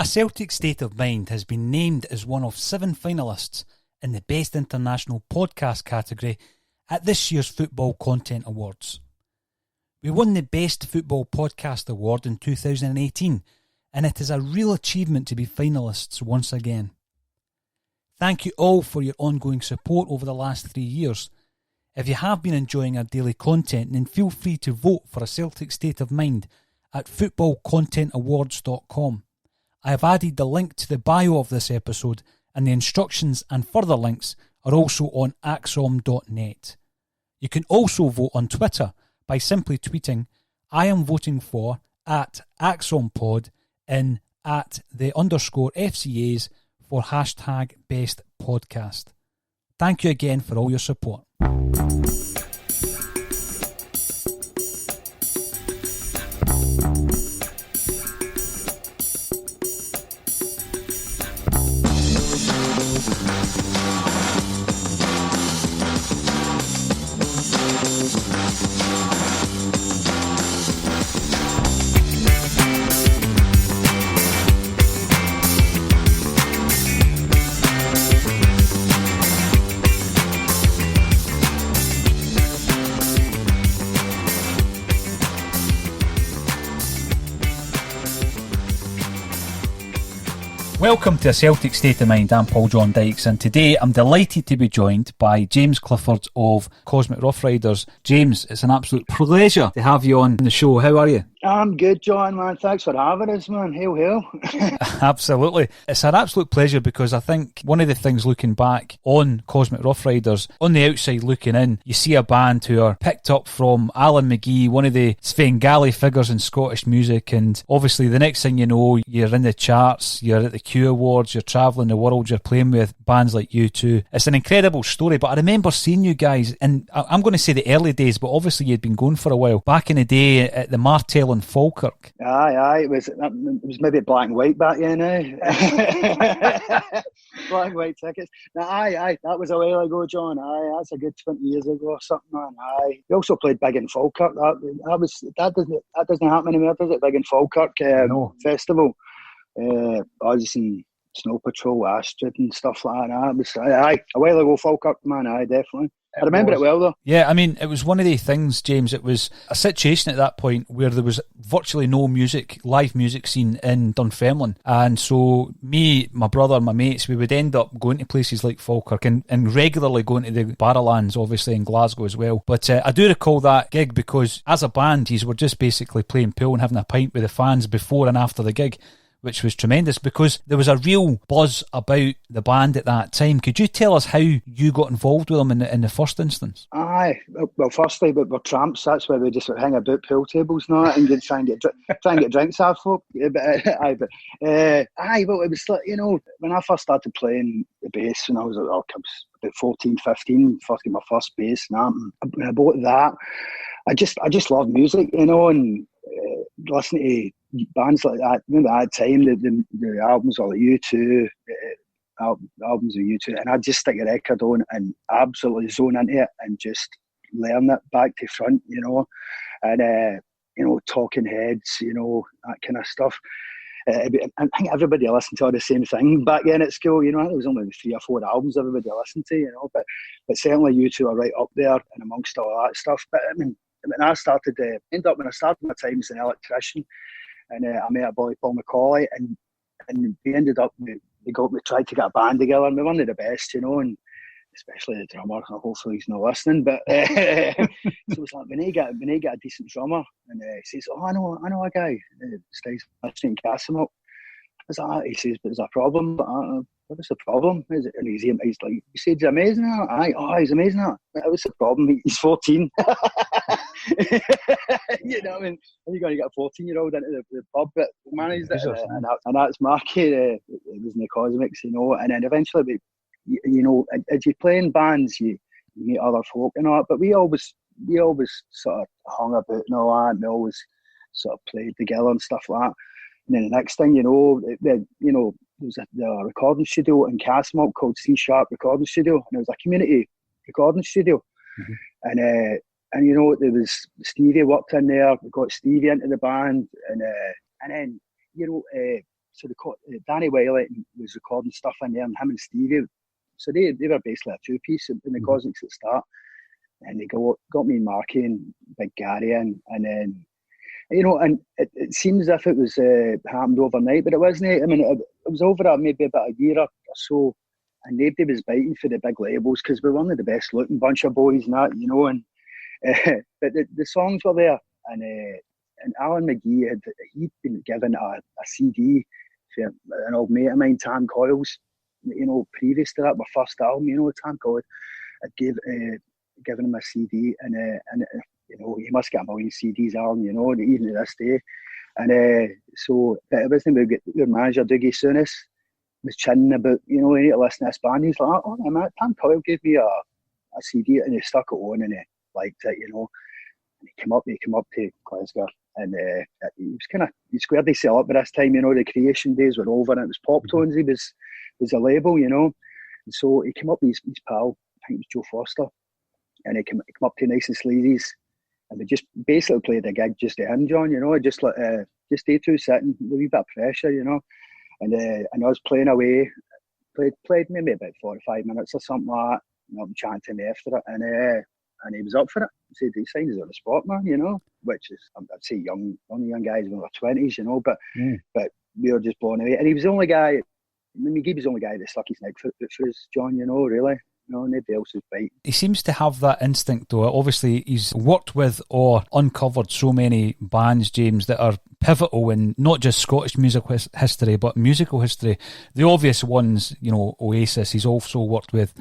A Celtic State of Mind has been named as one of 7 finalists in the Best International Podcast category at this year's Football Content Awards. We won the Best Football Podcast Award in 2018, and it is a real achievement to be finalists once again. Thank you all for your ongoing support over the last 3 years. If you have been enjoying our daily content, then feel free to vote for A Celtic State of Mind at footballcontentawards.com. I have added the link to the bio of this episode, and the instructions and further links are also on axom.net. You can also vote on Twitter by simply tweeting, "I am voting for" at AxomPod in @the_FCAs for hashtag Best Podcast. Thank you again for all your support. Welcome to A Celtic State of Mind. I'm John Dykes, and today I'm delighted to be joined by James Clifford of Cosmic Rough Riders. James, it's an absolute pleasure to have you on the show. How are you? I'm good, John, man. Thanks for having us, man. Hail, hail. Absolutely. It's an absolute pleasure because I think one of the things looking back on Cosmic Rough Riders, on the outside looking in, you see a band who are picked up from Alan McGee, one of the Svengali figures in Scottish music, and obviously the next thing you know, you're in the charts, you're at the Q Awards, you're travelling the world, you're playing with bands like U2. It's an incredible story, but I remember seeing you guys in, I'm going to say the early days, but obviously you'd been going for a while, back in the day at the Martell in Falkirk. Aye, it was maybe black and white back then, eh? Black and white tickets. Now, aye, that was a while ago, John. Aye, that's a good 20 years ago or something, man. Aye, we also played big in Falkirk. That doesn't happen anymore, does it? Big in Falkirk No. Festival. Us and Snow Patrol, Astrid and stuff like that. It was a while ago, Falkirk, man. Aye, definitely. I remember it well, though. Yeah, I mean, it was one of the things, James, it was a situation at that point where there was virtually no live music scene in Dunfermline. And so me, my brother, my mates, we would end up going to places like Falkirk and regularly going to the Barrowlands, obviously, in Glasgow as well. But I do recall that gig because as a band, you were just basically playing pool and having a pint with the fans before and after the gig, which was tremendous because there was a real buzz about the band at that time. Could you tell us how you got involved with them in the first instance? Aye, well, firstly, we're tramps. That's why we just hang about pool tables now and try and get drinks off folk. Well, it was like, you know, when I first started playing the bass when I was about 14, 15, first got my first bass, and when I bought that, I just loved music, you know, and listening to bands like that. Remember at that time, the albums were like U2, albums of U2, and I'd just stick a record on and absolutely zone into it and just learn it back to front, you know, and you know, Talking Heads, you know, that kind of stuff. I think everybody listened to all the same thing back then at school, you know. There was only 3 or 4 albums everybody listened to, you know, but certainly U2 are right up there and amongst all that stuff. But I mean, when I started my time as an electrician, and I met a boy, Paul McCauley, and we ended up, we tried to get a band together, and we weren't the best, you know, and especially the drummer. Hopefully he's not listening, but so it's like we need to get a decent drummer, and he says, "Oh, I know a guy, stays in Castlemilk." I was like, he says, "But there's a problem." What is the problem? And he's like, "You said he's amazing at it?" Aye, oh, he's amazing at it. What's the problem? He's 14. You know what I mean? Are you going to get a 14-year-old into the pub that managed it? And that's Marky. It was in the Cosmics, you know. And then eventually, you know, as you play in bands, you meet other folk and all that. But we always sort of hung about and all that, and we always sort of played together and stuff like that. And then the next thing you know, there was a recording studio in Castlemilk called C Sharp Recording Studio, and it was a community recording studio. Mm-hmm. And you know, there was Stevie worked in there. We got Stevie into the band, and then you know, Danny Wiley was recording stuff in there, and him and Stevie. So they were basically a two-piece in the Cosmics at the start. And they got me and Marky and Big Gary in. And then, and it seems as if it was happened overnight, but it wasn't. I mean, it was over maybe about a year or so, and nobody was biting for the big labels because we were one of the best-looking bunch of boys and that, and but the songs were there. And Alan McGee he'd been given a CD for an old mate of mine, Tam Coyle's, previous to that, my first album, Tam Coyle had given him a CD, and he must get a million CDs, Alan, even to this day. And so it wasn't about your manager, Dougie Soonis, was chinning about, you need to listen to this band. He's like, oh, man, Tam Coyle gave me a CD, and he stuck it on, and he liked it, And he came up to Glasgow, and he squared himself up by this time, the creation days were over, and it was Poptones, he was a label, and so he came up with his pal, I think it was Joe Foster, and he came up to Nice and Sleazy's, and we just basically played a gig just to him, John, just like just they two sitting, a wee bit of pressure, and I was playing away, played maybe about 45 minutes or something like that, and I'm chanting after it, and he was up for it. He said he signed us on the spot, man, which is, I'd say one of the young guys in their 20s, but we were just blown away. And he was the only guy, McGee was the only guy that stuck his neck for us, John, really. Nobody else was biting. He seems to have that instinct, though. Obviously, he's worked with or uncovered so many bands, James, that are pivotal in not just Scottish music history, but musical history. The obvious ones, Oasis. He's also worked with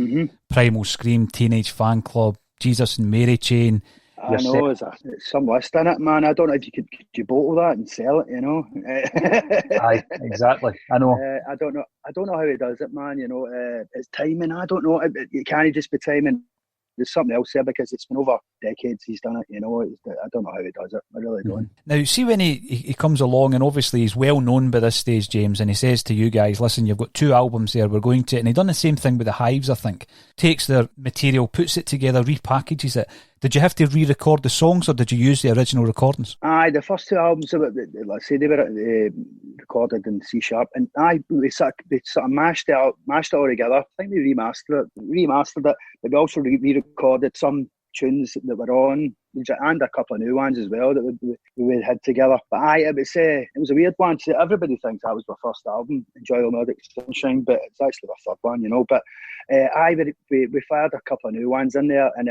Primal Scream, Teenage Fan Club, Jesus and Mary Chain. I know, there's some list in it, man. I don't know if could you bottle that and sell it, Aye, exactly. I know. I don't know how he does it, man. It's timing. I don't know. It can't just be timing. There's something else there because it's been over decades he's done it, I don't know how he does it. I really don't. Now, see when he comes along, and obviously he's well known by this stage, James, and he says to you guys, listen, you've got 2 albums there, we're going to, and he done the same thing with the Hives, I think. Takes their material, puts it together, repackages it. Did you have to re-record the songs, or did you use the original recordings? Aye, the first 2 albums, let's say they were recorded in C sharp, and they sort of mashed it all together. I think they remastered it, but they also re-recorded some tunes that were on, and a couple of new ones as well that we had together. But I would say it was a weird one. So everybody thinks that was my first album, Enjoy the Melodic Sunshine, but it's actually my third one, But we fired a couple of new ones in there, and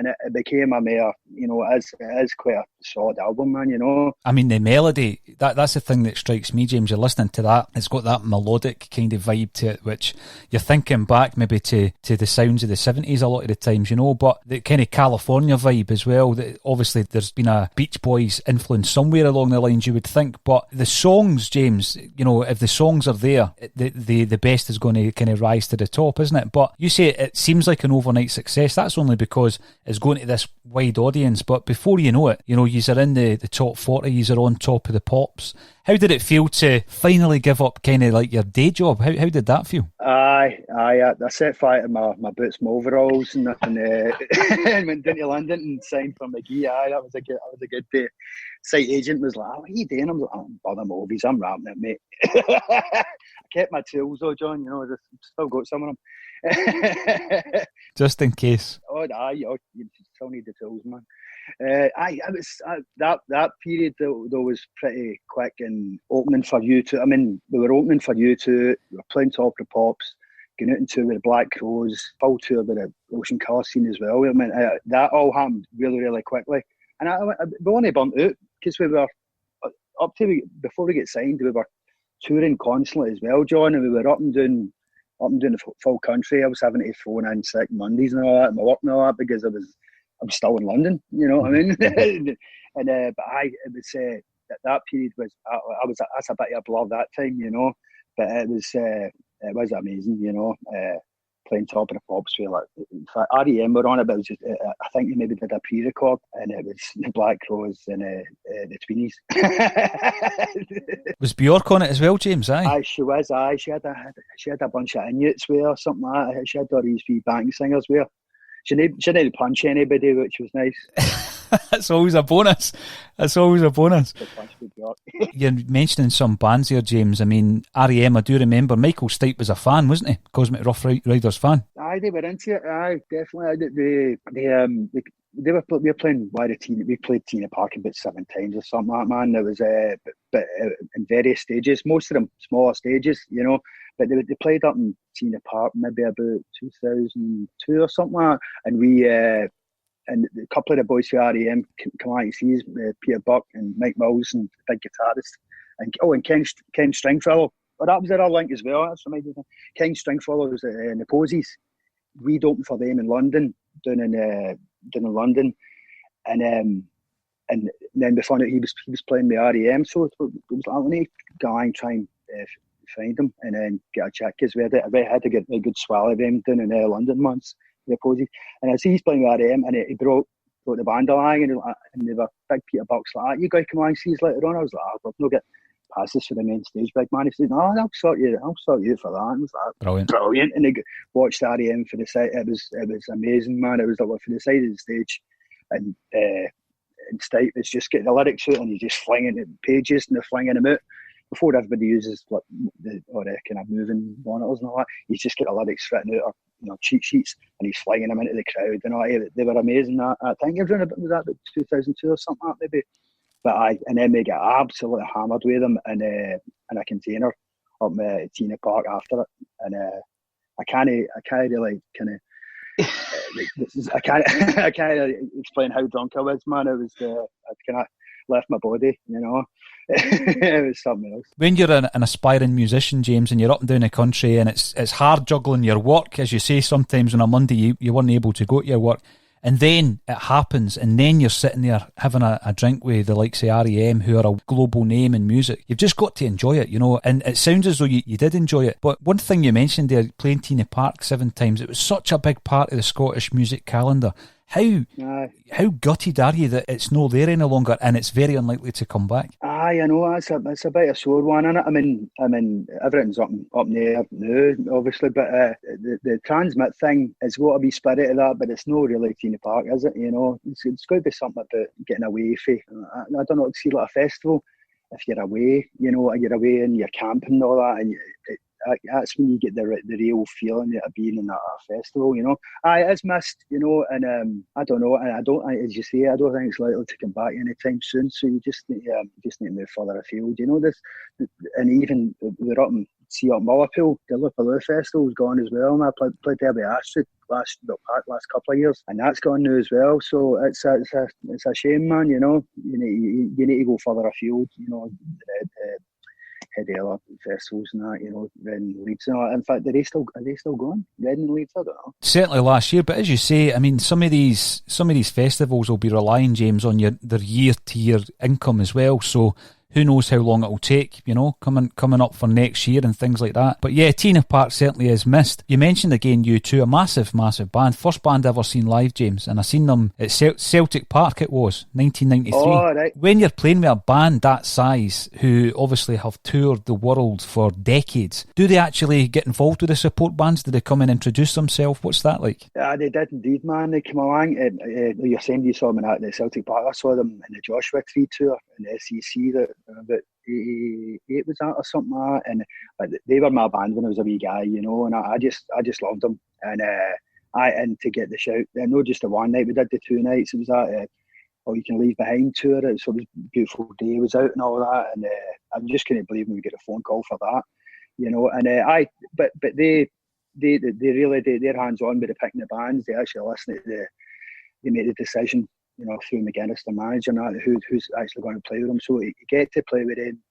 it became a mere, it is quite a solid album, man, I mean, the melody, that's the thing that strikes me, James. You're listening to that, it's got that melodic kind of vibe to it, which you're thinking back maybe to the sounds of the 70s a lot of the times, but the kind of California vibe as well. Obviously, there's been a Beach Boys influence somewhere along the lines, you would think, but the songs, James, if the songs are there, the best is going to kind of rise to the top, isn't it? But you say it seems like an overnight success. That's only because it's going to this wide audience, but before you know it, you're in the top 40, you're on top of the pops. How did it feel to finally give up kind of like your day job? How did that feel? I set fire to my boots, my overalls, and went down to London and signed for McGee. That was a good day. Site agent was like, "What are you doing?" I'm like, "I'm bother movies, I'm rapping it, mate." I kept my tools though, John. Just still got some of them. Just in case. Oh, you still need the tools, man. That period though was pretty quick and opening for U2. I mean, we were opening for U2. We were playing Top of the Pops, going out and tour with the Black Crows, full tour with the Ocean Colour scene as well. I mean, that all happened really, really quickly. And we only burnt out because we were before we get signed, we were touring constantly as well, John, and we were up and down the full country. I was having to phone in sick Mondays and all that, and my work and all that, because I'm still in London, you know what I mean? But it was that period was that's a bit of a blur that time, but it was amazing, playing Top of the Pops with, like, in fact, REM were on it, but it was just, I think they maybe did a pre-record, and it was the Black Crows and the Tweenies. Was Bjork on it as well, James? Aye, she was. Aye, she had a bunch of Inuits with her or something like that. She had all these wee backing singers with her. She didn't punch anybody, which was nice. That's always a bonus. That's always a bonus. You're mentioning some bands here, James. I mean, R.E.M., I do remember Michael Stipe was a fan, wasn't he? Cosmic Rough Riders fan. Aye, they were into it. Aye, definitely. We were playing Tina. We played Tina Park about 7 times or something like that, man. There was but in various stages, most of them smaller stages, you know. But they played up in Tina Park maybe about 2002 or something like that. And we and a couple of the boys from R.E.M. come out to see us, Peter Buck and Mike Mills and the big guitarist, and Ken Stringfellow. Oh, that was their link as well. That's amazing. Ken Stringfellow was in the Posies. We'd opened for them in London, down in London, and then we found out he was playing with R.E.M. So it was like, I need to go and try and find him and then get a chat, because we had to get a good swallow of them down in London once. The Posies, and I see he's playing with R.E.M. and he brought the band along, and they were big Peter Buck's like, "You guys come on and see us later on." I was like, "We'll not get passes for the main stage, big man." He said, "No, I'll sort you out for that." And I was like, brilliant. And they watched R.E.M. for the side. It was amazing, man. It was like for the side of the stage, and Stipe was just getting the lyrics out, and he's just flinging the pages and they're flinging them out before everybody uses like the kind of moving monitors and all that. He's just got the lyrics written out, or cheat sheets, and he's flinging them into the crowd. They were amazing. I think was that about 2002 or something like that, maybe. But and then they got absolutely hammered with them in a container up at Tina Park after it. And I can't really kind of I can't explain how drunk I was, man. It was I kind of left my body, you know. It was something else. When you're an aspiring musician, James, and you're up and down the country, and it's hard juggling your work, as you say, sometimes on a Monday you weren't able to go to your work, and then it happens, and then you're sitting there having a drink with the likes of R.E.M., who are a global name in music. You've just got to enjoy it, you know, and it sounds as though you did enjoy it. But one thing you mentioned there, playing Tina Park 7 times, it was such a big part of the Scottish music calendar. How gutted are you that it's not there any longer and it's very unlikely to come back? Aye, I know, it's a bit of a sore one, isn't it? I mean, everything's up in the air now, obviously, but the transmit thing has got to be spirit of that, but it's not really Tina Park, is it? You know, it's got to be something about getting away from. I don't know, to see like a festival. If you're away, you know, you're away and you're camping and all that, and that's when you get the real feeling of being in that festival, you know. It's missed, you know, and I don't know, and as you say, I don't think it's likely to come back anytime soon. So you just need to move further afield, you know. And even we're up in Mullapool, the Lupaloo Festival's gone as well, and I played there with Astrid last couple of years, and that's gone now as well. So it's a shame, man. You know, you need to go further afield, you know. Head festivals and that, you know, Reading, Leeds and all that. In fact, are they still going? Reading and Leeds, I don't know. Certainly last year, but as you say, I mean, some of these festivals will be relying, James, on their year-to-year income as well. So who knows how long it'll take, you know, coming up for next year and things like that. But yeah, Tina Park certainly is missed. You mentioned again U2, a massive, massive band. First band ever seen live, James, and I seen them at Celtic Park, it was, 1993. Oh, right. When you're playing with a band that size, who obviously have toured the world for decades, do they actually get involved with the support bands? Do they come and introduce themselves? What's that like? Yeah, they did indeed, man. They came along. You're saying you saw them at the Celtic Park. I saw them in the Joshua Tree tour in the SEC that about 88 was that or something like that. And they were my band when I was a wee guy, you know, and I just loved them. And to get the shout, not just the one night, we did the 2 nights. It was that All You Can Leave Behind tour. So it was a beautiful day, was out and all that, and I just couldn't believe when we get a phone call for that, you know. And but they really they're hands on with the picking the bands. They actually listen to they make the decision, you know, through McGuinness, the manager, and that, who's actually going to play with them. So you get to play with them,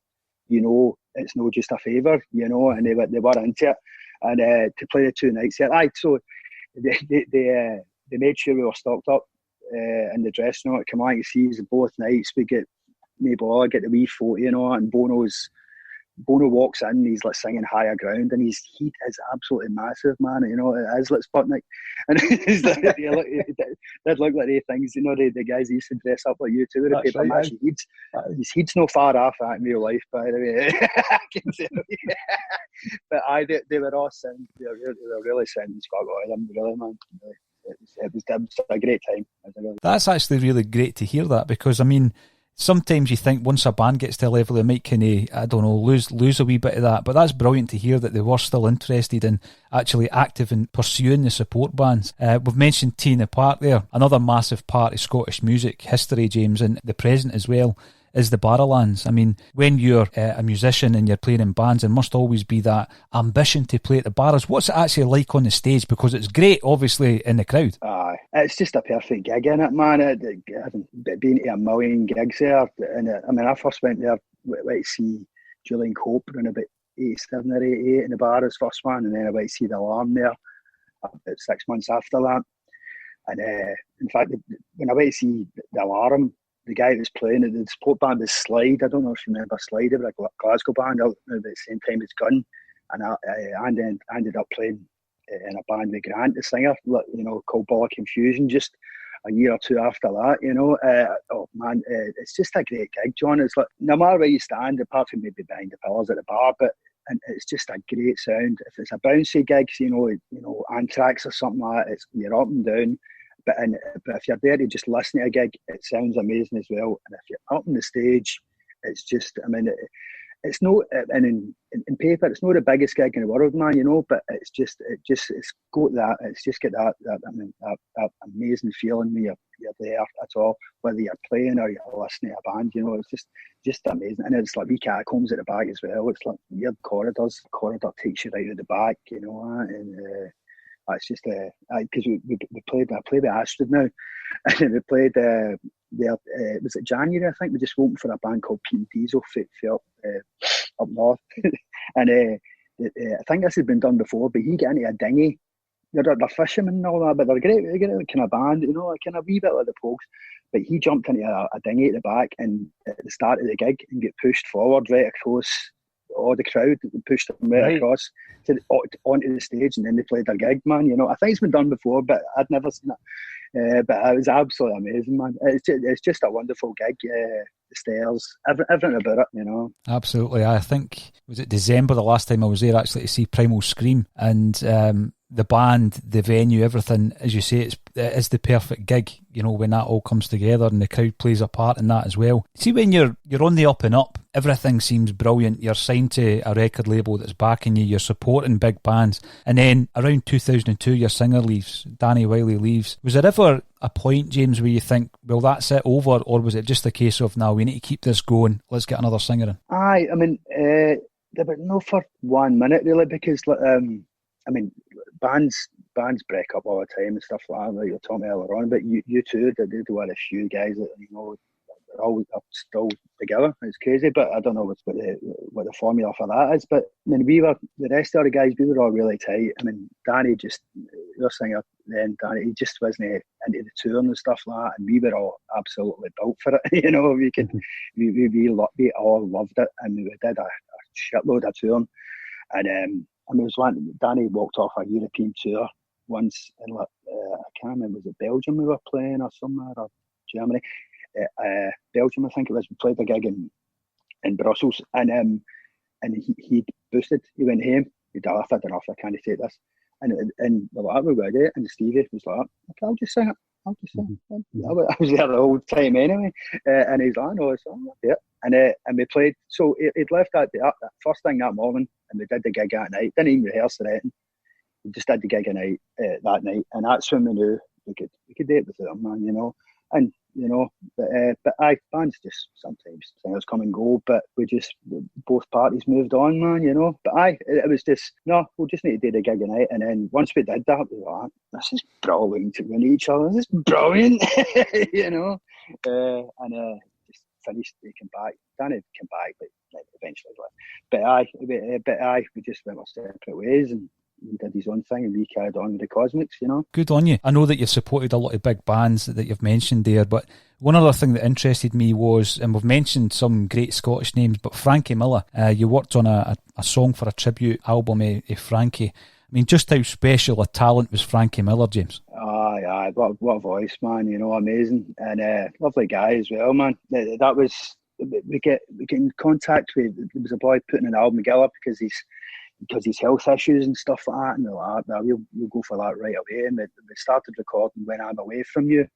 you know, it's not just a favour, you know, and they were into it. And to play the 2 nights, so they made sure we were stocked up in the dressing room. Come on, you see, both nights we get get the wee photo, you know, and Bono walks in, he's like singing Higher Ground, and his heat is absolutely massive, man. You know, it is like Sputnik. And it did look like the things, you know, the guys who used to dress up like you too. That's right, his heat's no far off that in real life, by the way. I can say. But they were all sound, they were really sounding Scott with them, really, man. it was a great time. That's actually really great to hear that, because I mean, sometimes you think once a band gets to a level they might kind of, I don't know, lose a wee bit of that, but that's brilliant to hear that they were still interested and actually active in pursuing the support bands. We've mentioned T in the Park there, another massive part of Scottish music history, James, and the present as well, is the Barrowlands. I mean, when you're a musician and you're playing in bands, there must always be that ambition to play at the Barras. What's it actually like on the stage? Because it's great, obviously, in the crowd. Aye, it's just a perfect gig, isn't it, man? Having been to a million gigs there, and I mean, I first went there to see Julian Cope in about 87 or 88 in the Barras, first one, and then I went to see the Alarm there about 6 months after that. And in fact, when I went to see the Alarm, the guy that was playing it, the support band was Slide. I don't know if you remember Slide. They were a Glasgow band out at the same time as Gun. And I ended up playing in a band with Grant, the singer, called Ball of Confusion, just a year or two after that, oh man, it's just a great gig, John. It's like, no matter where you stand, apart from maybe behind the pillars at the bar, and it's just a great sound. If it's a bouncy gig, Anthrax or something like that, you're up and down. But if you're there to just listen to a gig, it sounds amazing as well. And if you're up on the stage, it's just, I mean, it's no, and in paper, it's not the biggest gig in the world, man, but it's got that, it's just got that amazing feeling when you're there at all, whether you're playing or you're listening to a band, it's just amazing. And it's like wee catacombs at the back as well. It's like weird corridors. The corridor takes you right to the back, and it's just because I played with Astrid now, and we played there. Was it January? I think we just opened for a band called Pete and Diesel up north, and I think this had been done before. But he got into a dinghy. They're fishermen and all that, but they're great. They're great kind of band, kind of wee bit like the Pogues. But he jumped into a dinghy at the back, and at the start of the gig, and get pushed forward right across all the crowd, pushed them right across onto the stage, and then they played their gig, man. I think it's been done before, but I'd never seen it. But it was absolutely amazing, man. It's just a wonderful gig. The stairs, everything about it, Absolutely. I think, was it December the last time I was there actually to see Primal Scream, and the band, the venue, everything, as you say, it is the perfect gig, when that all comes together and the crowd plays a part in that as well. See, when you're on the up and up, everything seems brilliant. You're signed to a record label that's backing you, you're supporting big bands, and then around 2002 your singer leaves, Danny Wiley leaves. Was there ever a point, James, where you think, well, that's it, over, or was it just a case of, now we need to keep this going, let's get another singer in? Aye, I mean, no, for 1 minute really, because bands break up all the time and stuff like that, like you were talking earlier on, but you too, they do have a few guys that, they're all still together. It's crazy, but I don't know what the formula for that is. But I mean, the rest of the guys, we were all really tight. I mean, Danny your singer then, Danny, he just wasn't into the touring and stuff like that, and we were all absolutely built for it. We all loved it, and we did a shitload of touring. And there was one, Danny walked off a European tour once in, I can't remember, was it Belgium we were playing or somewhere, or Germany? Belgium, I think it was. We played a gig in Brussels, and he boosted. He went home. He'd I don't know if I can't take this. And we're like, we're going to do it. And Stevie was like, okay, I'll just sing it. I was there the whole time anyway. And he's like, no, it's all right. Yeah. And we played. So he'd left that first thing that morning, and we did the gig that night. Didn't even rehearse the writing. We just did the gig that night, and that's when we knew we could do it without him, man. And but bands just sometimes singers come and go, but both parties moved on, man. But it was just, no, we'll just need to do the gig tonight. And then once we did that, we were like, this is brilliant to win each other. This is brilliant, and just finished. They came back. Danny came back, but eventually left. But we just went our separate ways, and he did his own thing, and we carried on with the Cosmics, Good on you. I know that you've supported a lot of big bands that you've mentioned there, but one other thing that interested me was, and we've mentioned some great Scottish names, but Frankie Miller, you worked on a song for a tribute album of Frankie. I mean, just how special a talent was Frankie Miller, James? Aye, what a voice, man, amazing. And lovely guy as well, man. That was, we get in contact with, there was a boy putting an album together because he's because his health issues and stuff like that, and they're like, "Well, we'll go for that right away." And we started recording "When I'm Away From You,"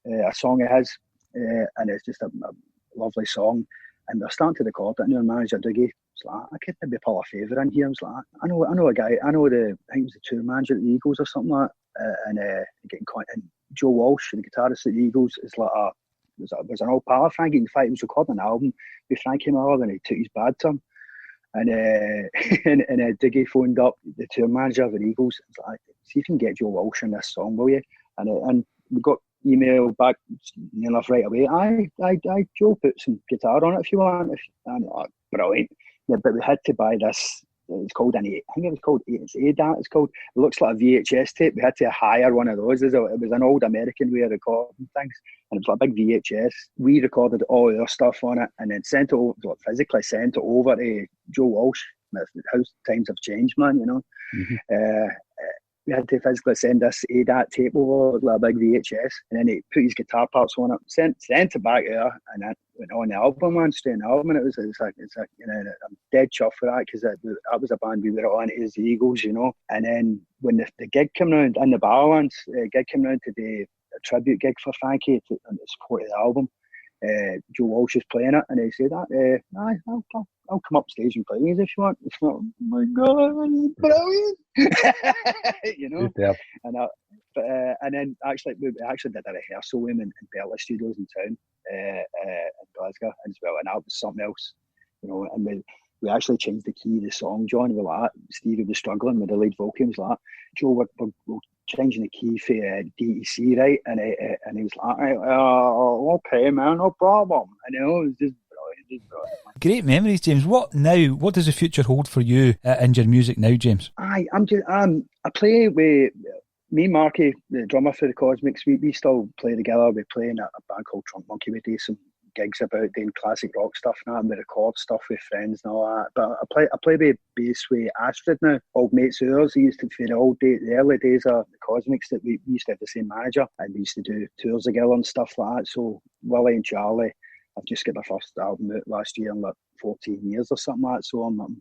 a song of his, and it's just a lovely song. And we're starting to record it, and our manager Dougie was like, "I could maybe pull a favour in here." I was like, "I know a guy. I think it was the tour manager at the Eagles or something like that." And Joe Walsh, the guitarist at the Eagles, is like was an old pal of Frankie. In fact, he was recording an album with Frankie Miller, and he took his bad to him. And Diggy phoned up the tour manager of the Eagles. And was like, "See if you can get Joe Walsh in this song, will you?" And we got email back near enough right away. I Joe, put some guitar on it if you want. I'm like, brilliant. Yeah, but we had to buy this. It's called I think it was called ADAT. It's called. It looks like a VHS tape. We had to hire one of those. It was an old American way of recording things, and it was like a big VHS. We recorded all our stuff on it, and then sent it over, physically sent it over to Joe Walsh. How times have changed, man. You know. Mm-hmm. We had to physically send this ADAT tape over like a big VHS, and then he put his guitar parts on it, sent it back there, and that went on the album, man, straight on the album. And it's like you know, I'm dead chuffed for that, because that was a band we were on, is the Eagles, you know. And then when the gig came round in the Barras, gig came round to do a tribute gig for Frankie and the support of the album. Joe Walsh is playing it, and he said that, I'll come up stage and play these if you want. It's like, oh my God, brilliant. You know. And then we actually did a rehearsal with him in Bella Studios in town, in Glasgow as well, and that was something else, you know. And we actually changed the key of the song, John. We were like, Stevie was struggling with the lead vocal. He was like, "Joe, we're changing the key for DEC, right?" And he was like, "Okay, man, no problem." And you know, it was just brilliant. Great memories, James. What does the future hold for you in your music now, James? I play with me and Marky, the drummer for the Cosmics. We still play together. We play in a band called Trunk Monkey. We do some gigs about doing classic rock stuff now, and we record stuff with friends and all that. But I play with bass with Astrid now, old mates of ours. He used to, for the early days of the Cosmics, that we used to have the same manager, and we used to do tours together and stuff like that. So Willie and Charlie, I've just got my first album out last year in like 14 years or something like that. So I'm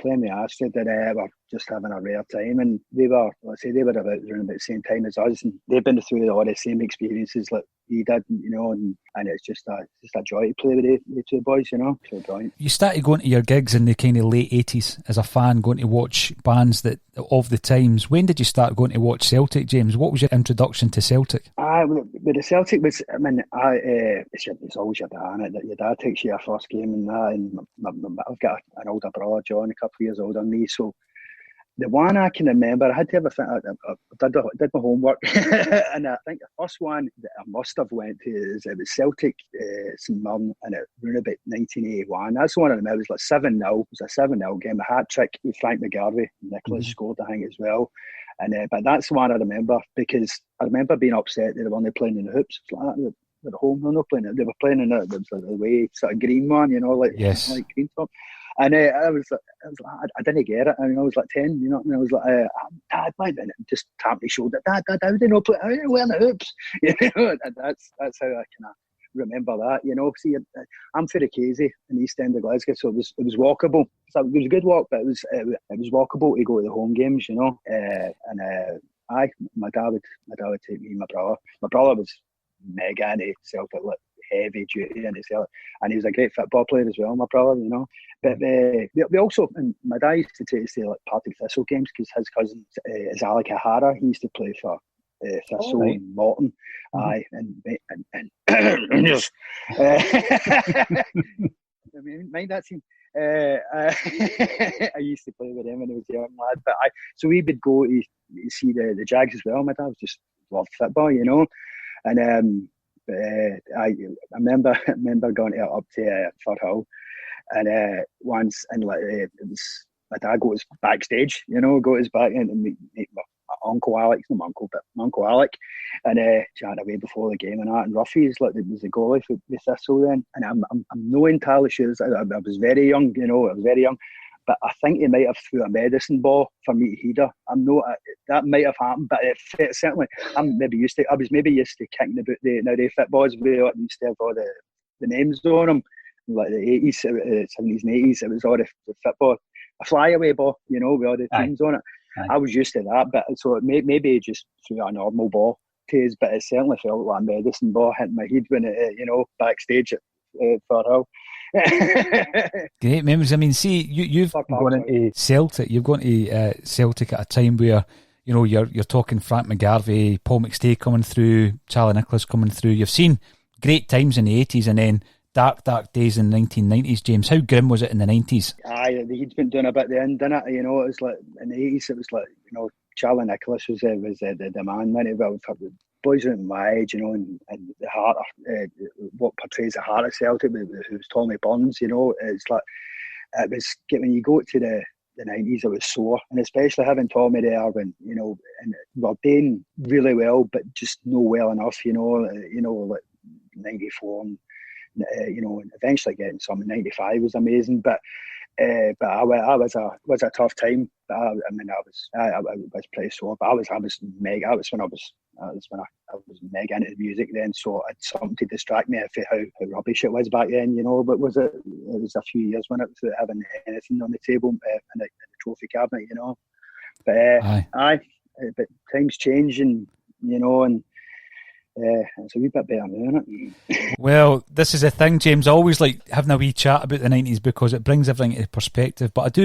playing with Astrid, and we're just having a rare time. And they were around about the same time as us, and they've been through all the same experiences like he did, you know. And it's just a joy to play with the two boys, you know. So brilliant. You started going to your gigs in the kind of late 80s as a fan, going to watch bands that of the times. When did you start going to watch Celtic, James? What was your introduction to Celtic? With the Celtic was, it's always your dad, isn't it? Your dad takes you your first game and that. And I've got an older brother, John, a couple of years older than me. So the one I can remember, I had to have I did my homework, and I think the first one that I must have went to is it was Celtic St Mirren, and it was around about 1981. That's the one I remember. It was like 7-0. It was a 7-0 game, a hat trick with Frank McGarvey. Nicholas scored, I think, as well. And but that's the one I remember, because I remember being upset that they weren't playing in the hoops. It's like that. They're at home, they're not playing it. They were playing in it. It was like the way sort of green one, you know, like green top. And I was like, I didn't get it. I mean, I was like 10, you know, and I was like, Dad, why didn't it just tap my shoulder? Dad, how did they not play? How did they wear the hoops? You know, and that's how I kind of remember that. You know, see, I'm for the Casey in the East End of Glasgow, so it was walkable. So it was a good walk, but it was walkable to go to the home games, you know. My dad would take me and my brother. My brother was mega into Celtic, like heavy duty into Celtic, and he was a great football player as well, my brother, you know. But we also, and my dad used to take us to like Partick Thistle games, because his cousin is Alec O'Hara. He used to play for Thistle and Morton. Aye, and just, I mean, mind that scene. I used to play with him when I was a young lad, but so we would go to see the Jags as well. My dad just loved football, you know. And I remember going up to Firhill, and once, and like it was my dad got us backstage, you know, got us back in and meet my uncle Alex, not my uncle, but my uncle Alec, and chatting away before the game and that. And Ruffy's like was the goalie for Thistle then, and I'm no entirely sure. I was very young, you know, but I think he might have threw a medicine ball for me to heed her. That might have happened, but it certainly, I was maybe used to kicking about the footballs where used to have all the names on them, like the 80s, 70s and 80s. It was all the football flyaway ball, with all the teams on it. Aye. I was used to that, but so it maybe just threw a normal ball to us, but it certainly felt like a medicine ball hitting my head when it, backstage at Farrell. Great memories. I mean, see, you've gone into Celtic. You've gone to Celtic at a time where you're talking Frank McGarvey, Paul McStay coming through, Charlie Nicholas coming through. You've seen great times in the 80s and then dark days in the 1990s. James, how grim was it in the 90s? Aye, he'd been doing a bit then, didn't it? It was like in the 80s. It was like Charlie Nicholas was the man. Well, the boys around my age, and the heart, what portrays the heart of Celtic, who's Tommy Burns. It's like it was when you go to the 90s, it was sore, and especially having Tommy there when and we're doing really well, but just not well enough. Like 94 and and eventually getting some in 95 was amazing, but I was a tough time. But I was pretty sore. But I was mega. That was when I was mega into the music then. So I had something to distract me from how rubbish it was back then. But it was a few years when it was without having anything on the table in the trophy cabinet. But aye, but times change, and it's a wee bit better now, isn't it? Well, this is the thing, James. I always like having a wee chat about the 90s because it brings everything into perspective. But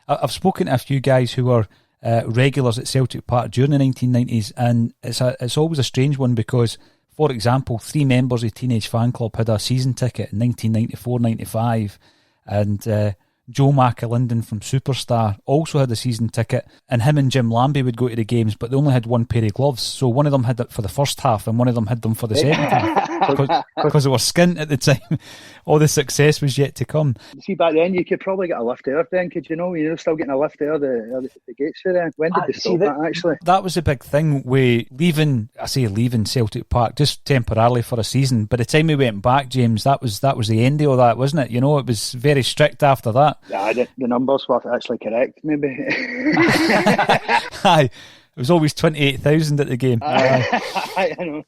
I've spoken to a few guys who were regulars at Celtic Park during the 1990s, and it's always a strange one because, for example, 3 members of Teenage Fan Club had a season ticket in 1994-95, and Joe McAlinden from Superstar also had a season ticket, and him and Jim Lambie would go to the games, but they only had one pair of gloves. So one of them had it for the first half and one of them had them for the second half because they were skint at the time. All the success was yet to come. See, back then you could probably get a lift there then, could you you're still getting a lift there, the gates for then. When did they stop that actually? That was a big thing with leaving Celtic Park just temporarily for a season. By the time we went back, James, that was the end of all that, wasn't it? It was very strict after that. Yeah, the numbers were actually correct, maybe. Aye, it was always 28,000 at the game. I know.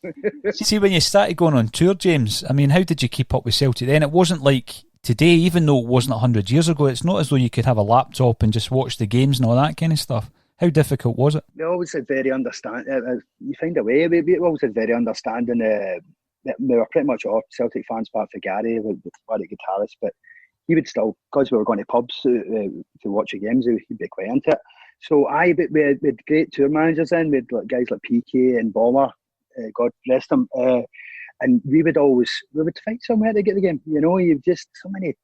See, when you started going on tour, James, I mean, how did you keep up with Celtic then? It wasn't like today, even though it wasn't 100 years ago. It's not as though you could have a laptop and just watch the games and all that kind of stuff. How difficult was it? We always had very understanding. You find a way. We always had very understanding. We were pretty much all Celtic fans, apart from Gary, with one of the guitarists, but he would still, because we were going to pubs to watch the games, he'd be quite into it. So we had great tour managers in. We had guys like PK and Bomber, God rest them, and we would find somewhere to get the game. You've just so many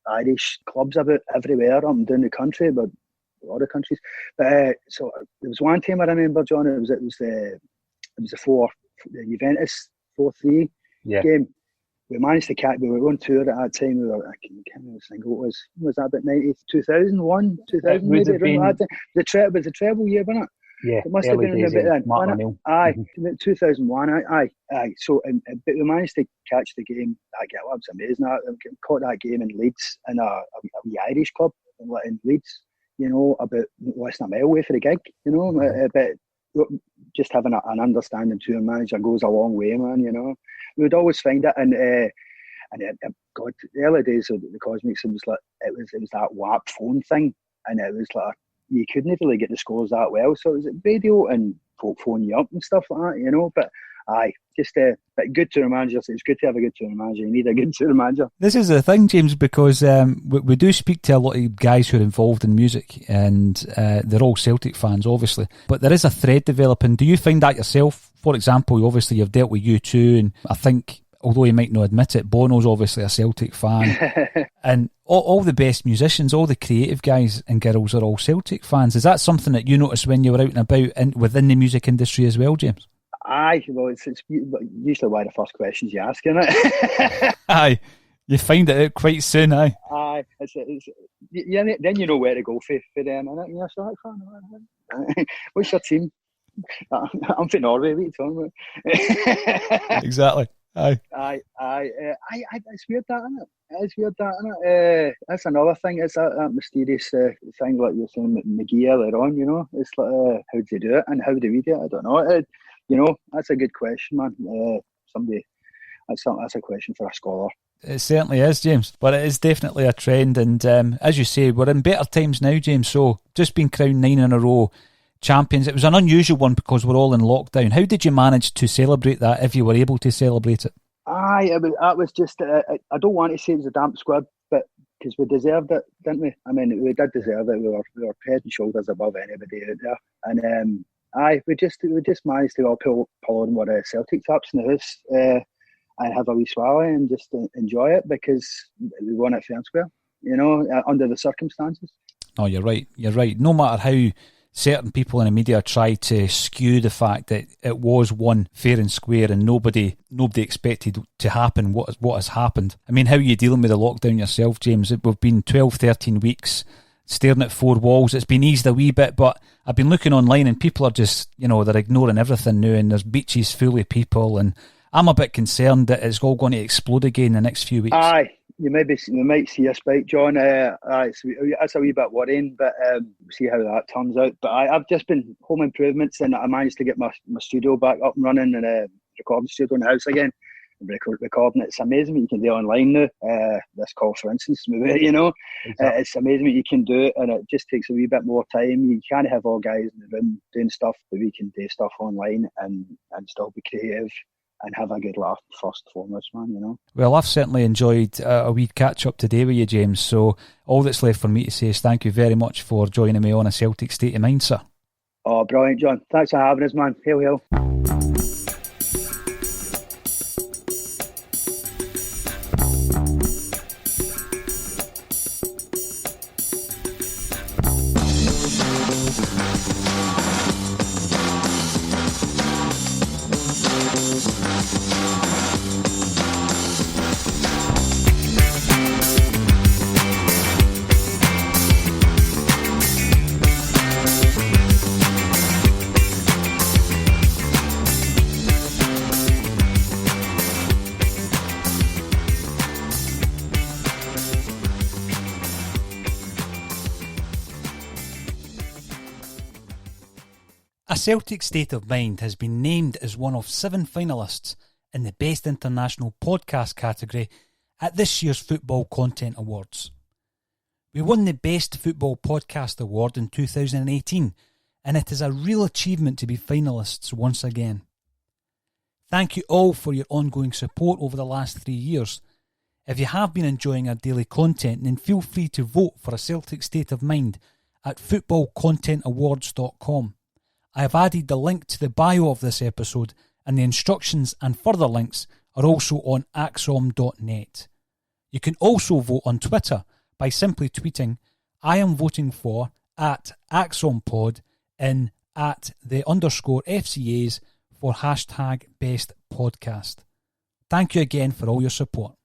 Irish clubs about everywhere up and down the country, but a lot of countries. But so there was one time I remember, John. It was the Juventus 4-3 game. We managed to catch. We were on tour at that time. I can't remember what was that about 90, 2001, 2000 maybe. The treble year, wasn't it? Yeah, it must have been a bit then. Aye, 2001. Aye. So, but we managed to catch the game. That was amazing. I caught that game in Leeds in a wee Irish club in Leeds. About less than a mile away for the gig. But just having an understanding tour manager goes a long way, man. We would always find it, and God, the early days of the Cosmics, it was that WAP phone thing, and it was like you couldn't really get the scores that well, so it was radio and folk phone you up and stuff like that, But aye, but good tour managers. It's good to have a good tour manager. You need a good tour manager. This is the thing, James, because we do speak to a lot of guys who are involved in music, and they're all Celtic fans, obviously. But there is a thread developing. Do you find that yourself? For example, obviously you've dealt with U2, and I think, although you might not admit it, Bono's obviously a Celtic fan. And all the best musicians, all the creative guys and girls are all Celtic fans. Is that something that you noticed when you were out and about within the music industry as well, James? Aye, well, it's usually one of the first questions you ask, isn't it? Aye, you find it out quite soon, aye. Aye, then you know where to go for them, innit? You're a fan. What's your team? I'm from Norway, what are you talking about? Exactly. Aye. It's weird that, isn't it? It's weird that, isn't it? That's another thing. It's that mysterious thing, like you're saying, McGee earlier on. It's like, how do you do it, and how do we do it? I don't know. That's a good question, man. Somebody That's a question for a scholar. It certainly is, James, but it is definitely a trend, and as you say, we're in better times now, James. So just been crowned 9 in a row champions. It was an unusual one because we're all in lockdown. How did you manage to celebrate that, if you were able to celebrate it? That was just, I don't want to say it was a damp squib, but because we deserved it, didn't we? I mean, we did deserve it. We were head and shoulders above anybody out there. And we just managed to all pull on what Celtic taps in the house and have a wee swally and just enjoy it because we won it fair and square, under the circumstances. Oh, you're right. You're right. No matter how certain people in the media try to skew the fact that it was won fair and square and nobody expected to happen what has happened. I mean, how are you dealing with the lockdown yourself, James? We've been 12, 13 weeks staring at four walls. It's been eased a wee bit, but I've been looking online and people are just, they're ignoring everything now, and there's beaches full of people, and I'm a bit concerned that it's all going to explode again in the next few weeks. Aye. You might see a spike, John. That's a wee bit worrying, but see how that turns out. But I've just been home improvements, and I managed to get my studio back up and running, and a recording studio in the house again. Recording, it's amazing what you can do online now. This call, for instance, exactly. It's amazing what you can do, and it just takes a wee bit more time. You can't have all guys in the room doing stuff, but we can do stuff online and still be creative and have a good laugh first and foremost, man, Well, I've certainly enjoyed a wee catch-up today with you, James, so all that's left for me to say is thank you very much for joining me on A Celtic State of Mind, sir. Oh, brilliant, John. Thanks for having us, man. Hail, hail. A Celtic State of Mind has been named as one of 7 finalists in the Best International Podcast category at this year's Football Content Awards. We won the Best Football Podcast Award in 2018, and it is a real achievement to be finalists once again. Thank you all for your ongoing support over the last 3 years. If you have been enjoying our daily content, then feel free to vote for A Celtic State of Mind at footballcontentawards.com. I have added the link to the bio of this episode, and the instructions and further links are also on axom.net. You can also vote on Twitter by simply tweeting I am voting for @AxomPod in @the_FCAs for #BestPodcast. Thank you again for all your support.